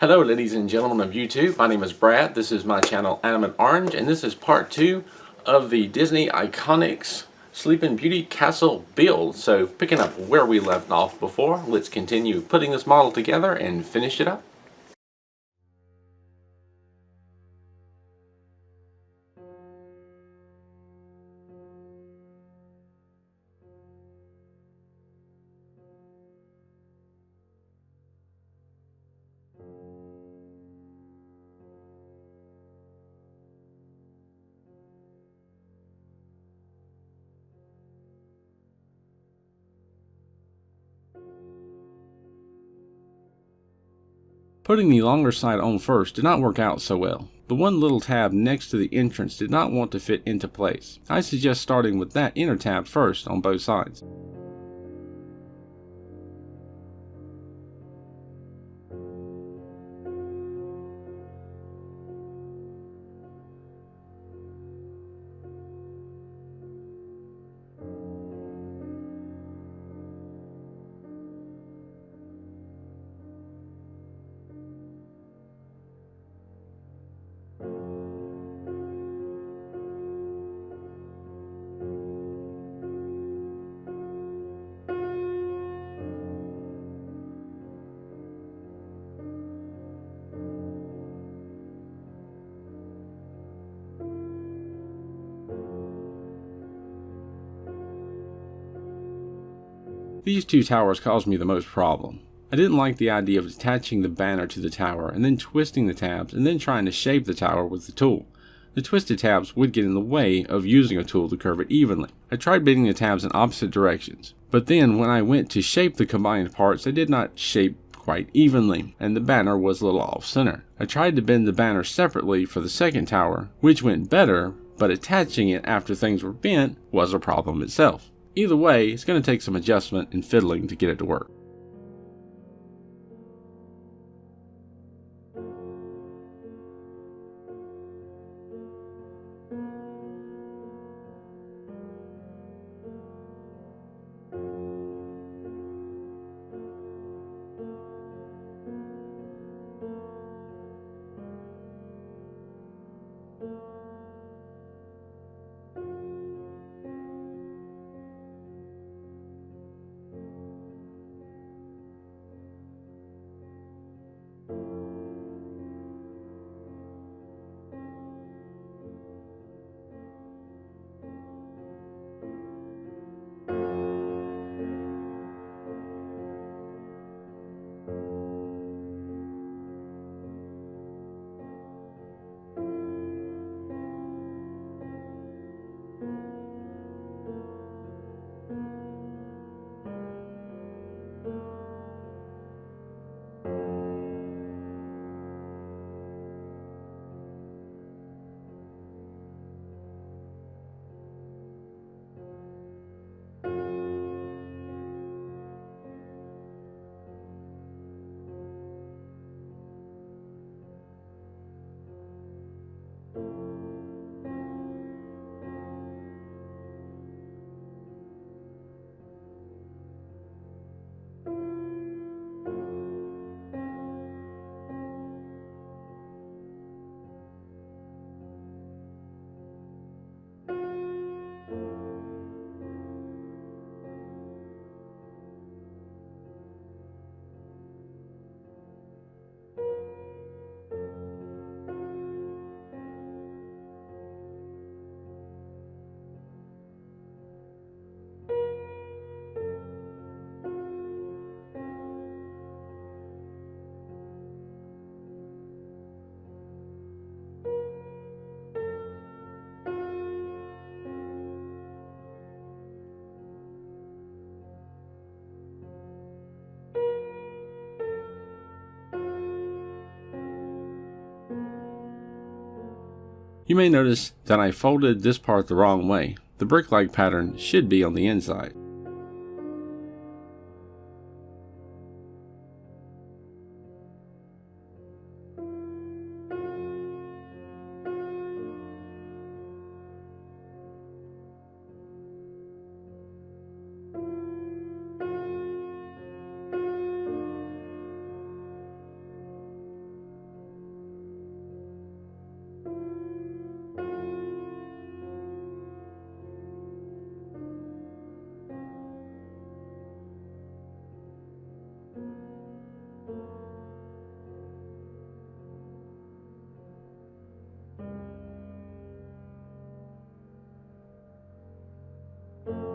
Hello ladies and gentlemen of YouTube, my name is Brad, this is my channel Animate Orange, and this is part 2 of the Disney ICONX Sleeping Beauty Castle build. So picking up where we left off before, let's continue putting this model together and finish it up. Putting the longer side on first did not work out so well. The one little tab next to the entrance did not want to fit into place. I suggest starting with that inner tab first on both sides. These two towers caused me the most problem. I didn't like the idea of attaching the banner to the tower and then twisting the tabs and then trying to shape the tower with the tool. The twisted tabs would get in the way of using a tool to curve it evenly. I tried bending the tabs in opposite directions, but then when I went to shape the combined parts, they did not shape quite evenly, and the banner was a little off center. I tried to bend the banner separately for the second tower, which went better, but attaching it after things were bent was a problem itself. Either way, it's going to take some adjustment and fiddling to get it to work. You may notice that I folded this part the wrong way. The brick-like pattern should be on the inside.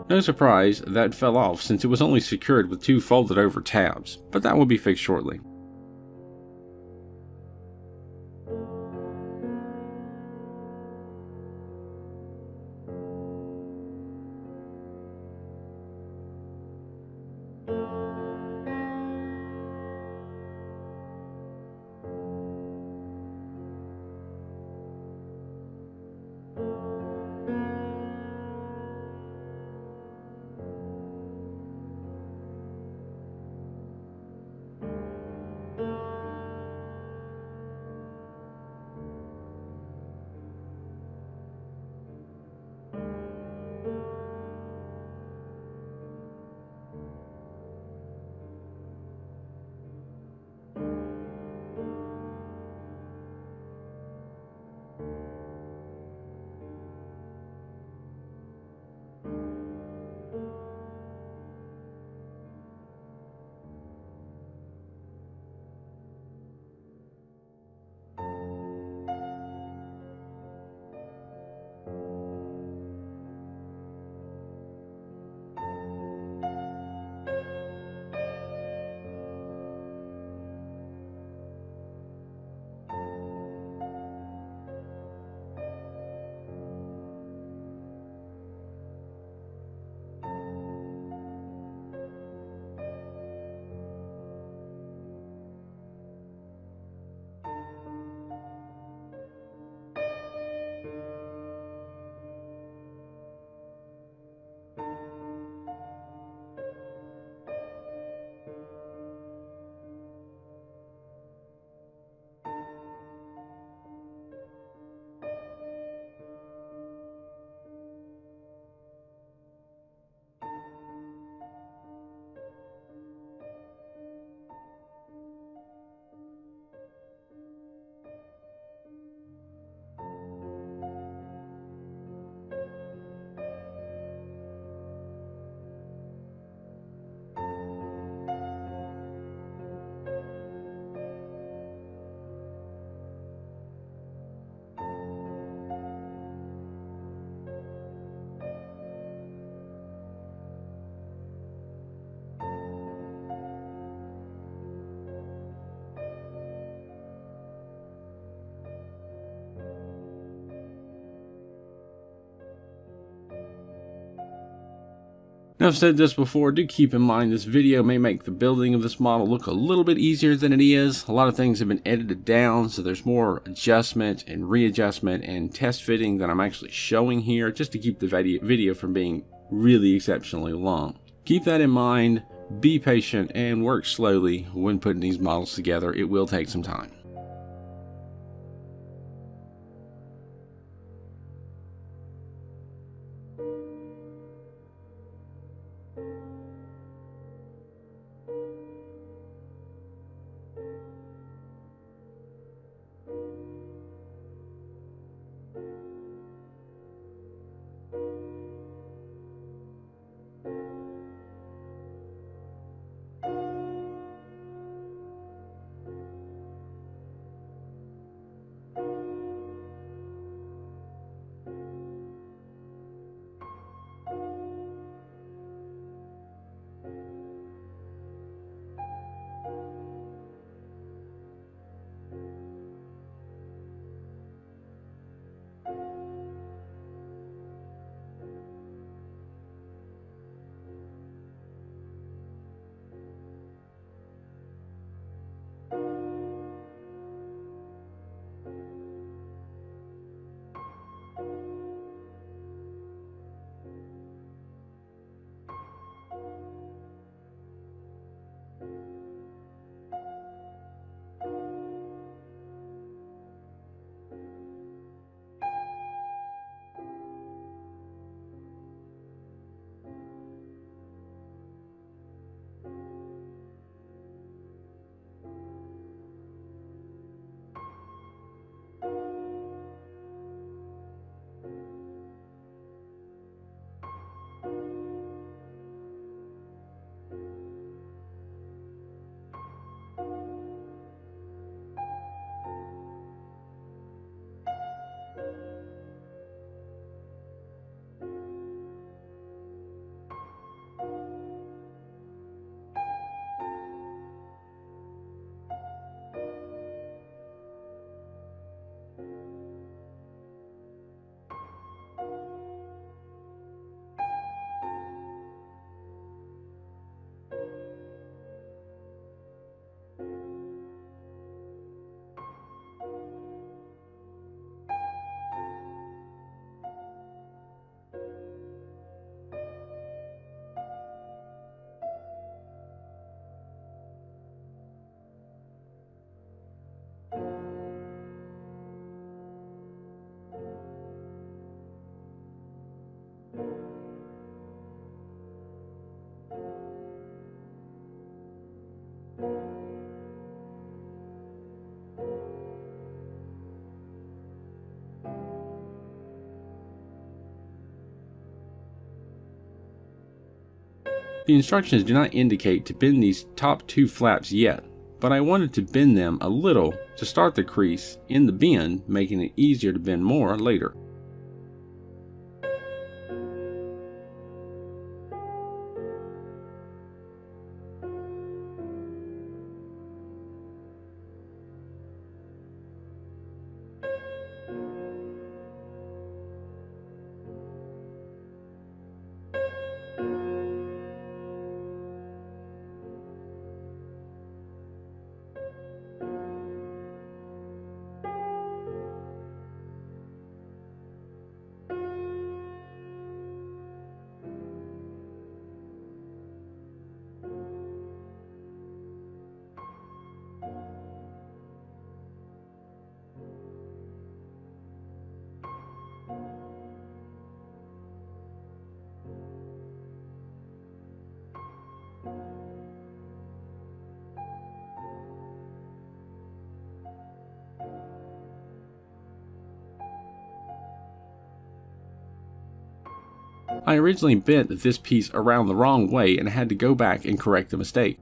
No surprise, that fell off since it was only secured with 2 folded over tabs, but that will be fixed shortly. Now, I've said this before, do keep in mind this video may make the building of this model look a little bit easier than it is. A lot of things have been edited down, so there's more adjustment and readjustment and test fitting than I'm actually showing here, just to keep the video from being really exceptionally long. Keep that in mind, be patient, and work slowly when putting these models together. It will take some time. The instructions do not indicate to bend these top two flaps yet, but I wanted to bend them a little to start the crease in the bend, making it easier to bend more later. I originally bent this piece around the wrong way and had to go back and correct the mistake.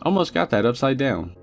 Almost got that upside down.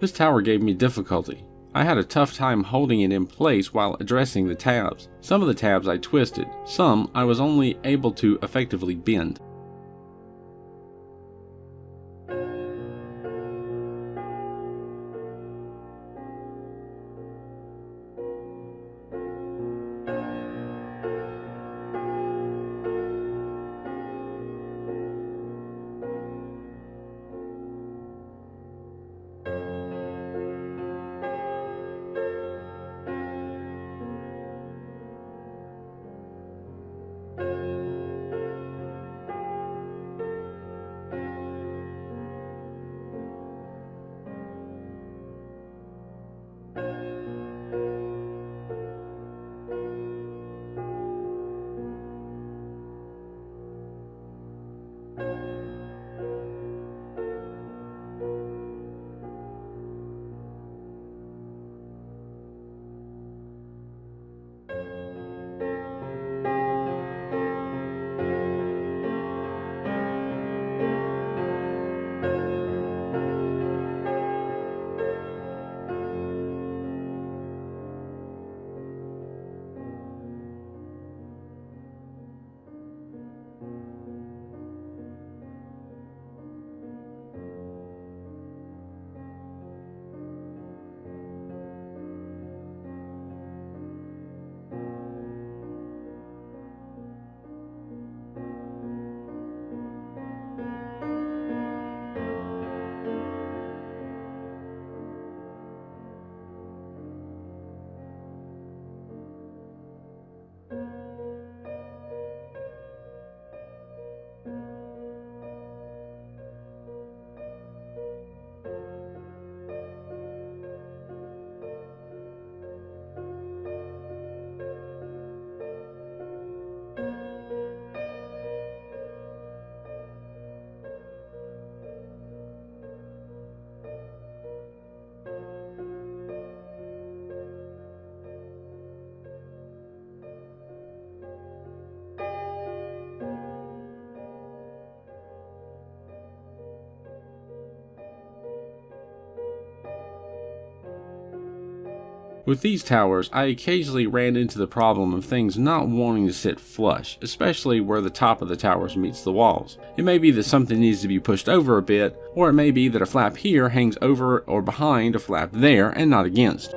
This tower gave me difficulty. I had a tough time holding it in place while addressing the tabs. Some of the tabs I twisted, some I was only able to effectively bend. With these towers, I occasionally ran into the problem of things not wanting to sit flush, especially where the top of the towers meets the walls. It may be that something needs to be pushed over a bit, or it may be that a flap here hangs over or behind a flap there and not against.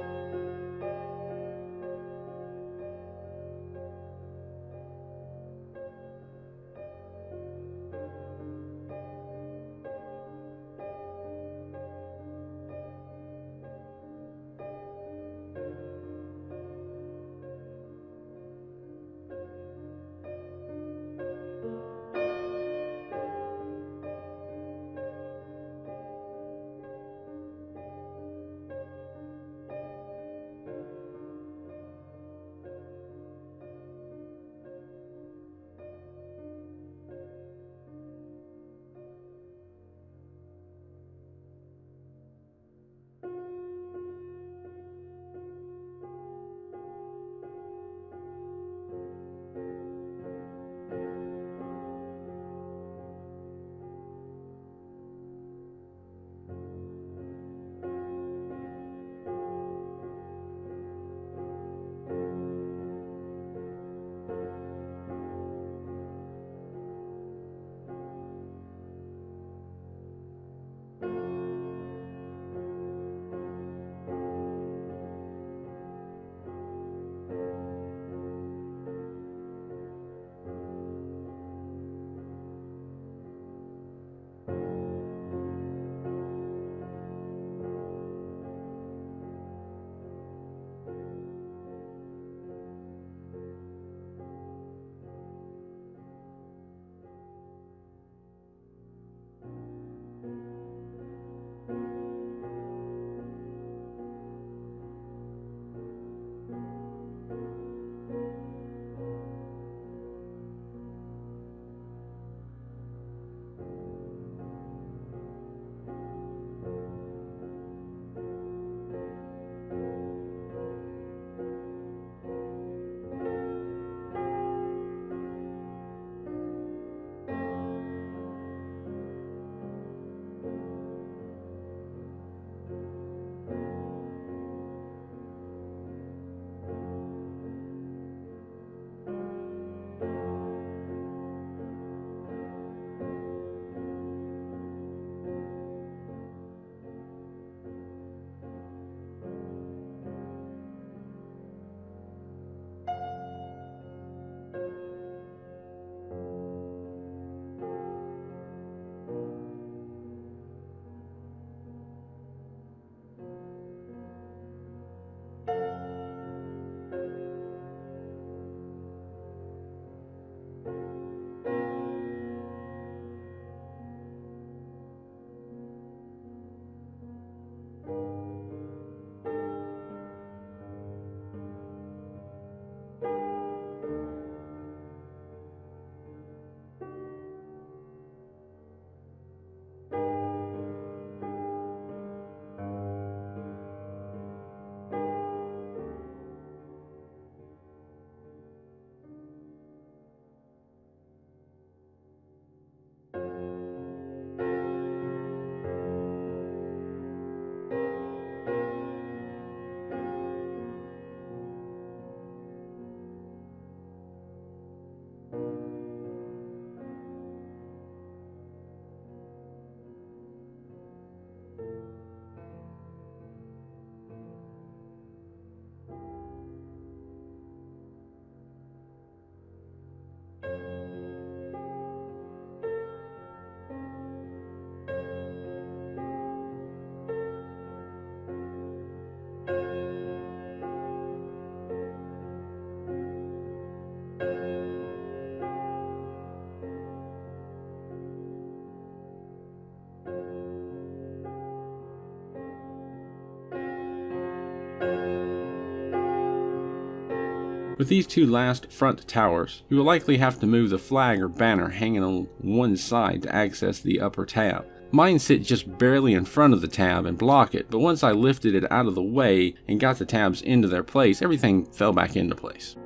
With these two last front towers, you will likely have to move the flag or banner hanging on one side to access the upper tab. Mine sit just barely in front of the tab and block it, but once I lifted it out of the way and got the tabs into their place, everything fell back into place.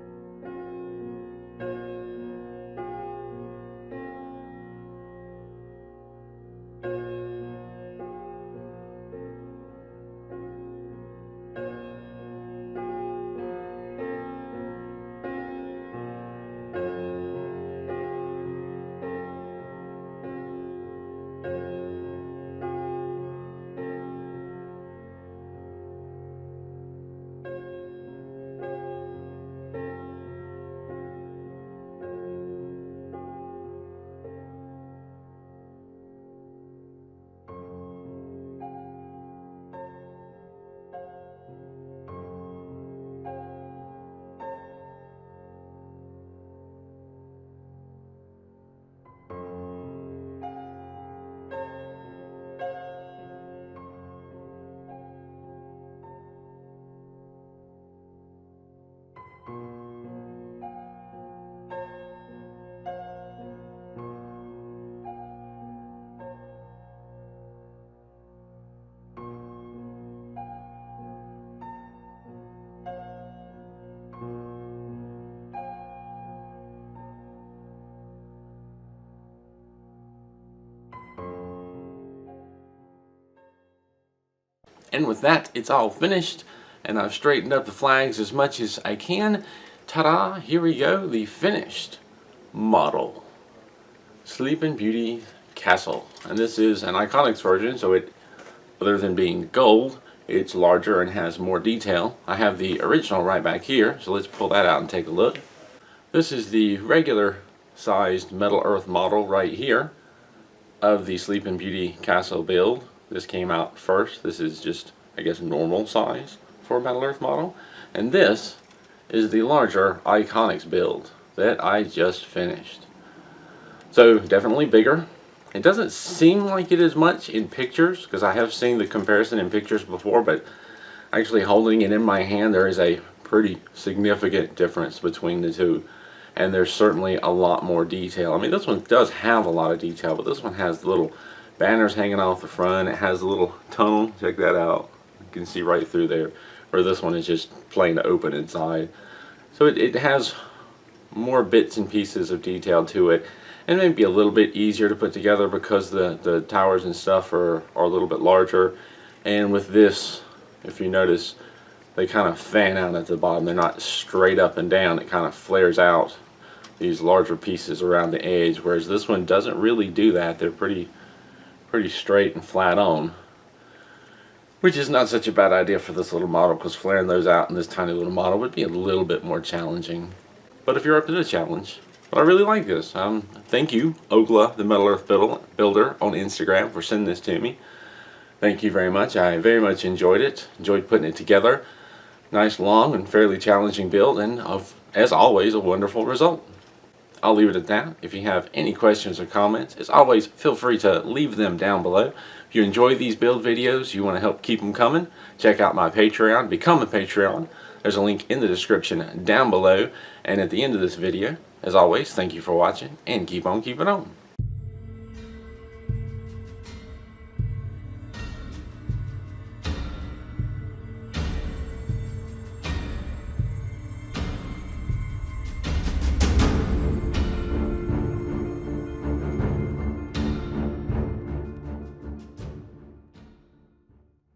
And with that, it's all finished, and I've straightened up the flags as much as I can. Ta-da, here we go, the finished model. Sleeping Beauty Castle. And this is an ICONX version, so it, other than being gold, it's larger and has more detail. I have the original right back here, so let's pull that out and take a look. This is the regular sized Metal Earth model right here of the Sleeping Beauty Castle build. This came out first. This is just, I guess, normal size for a Metal Earth model. And this is the larger ICONX build that I just finished. So definitely bigger. It doesn't seem like it is much in pictures, because I have seen the comparison in pictures before, but actually holding it in my hand, there is a pretty significant difference between the two. And there's certainly a lot more detail. I mean, this one does have a lot of detail, but this one has the little banners hanging off the front. It has a little tunnel. Check that out. You can see right through there. Where this one is just plain open inside. So it has more bits and pieces of detail to it. And maybe a little bit easier to put together because the towers and stuff are a little bit larger. And with this, if you notice, they kind of fan out at the bottom. They're not straight up and down. It kind of flares out these larger pieces around the edge, whereas this one doesn't really do that. They're pretty straight and flat on, which is not such a bad idea for this little model, because flaring those out in this tiny little model would be a little bit more challenging. But if you're up to the challenge, but I really like this. Thank you, Ogla, the Metal Earth Builder on Instagram, for sending this to me. Thank you very much. I very much enjoyed it. Enjoyed putting it together. Nice, long, and fairly challenging build, and as always, a wonderful result. I'll leave it at that. If you have any questions or comments, as always, feel free to leave them down below. If you enjoy these build videos, you want to help keep them coming, check out my Patreon, become a Patreon. There's a link in the description down below, and at the end of this video. As always, thank you for watching, and keep on keeping on.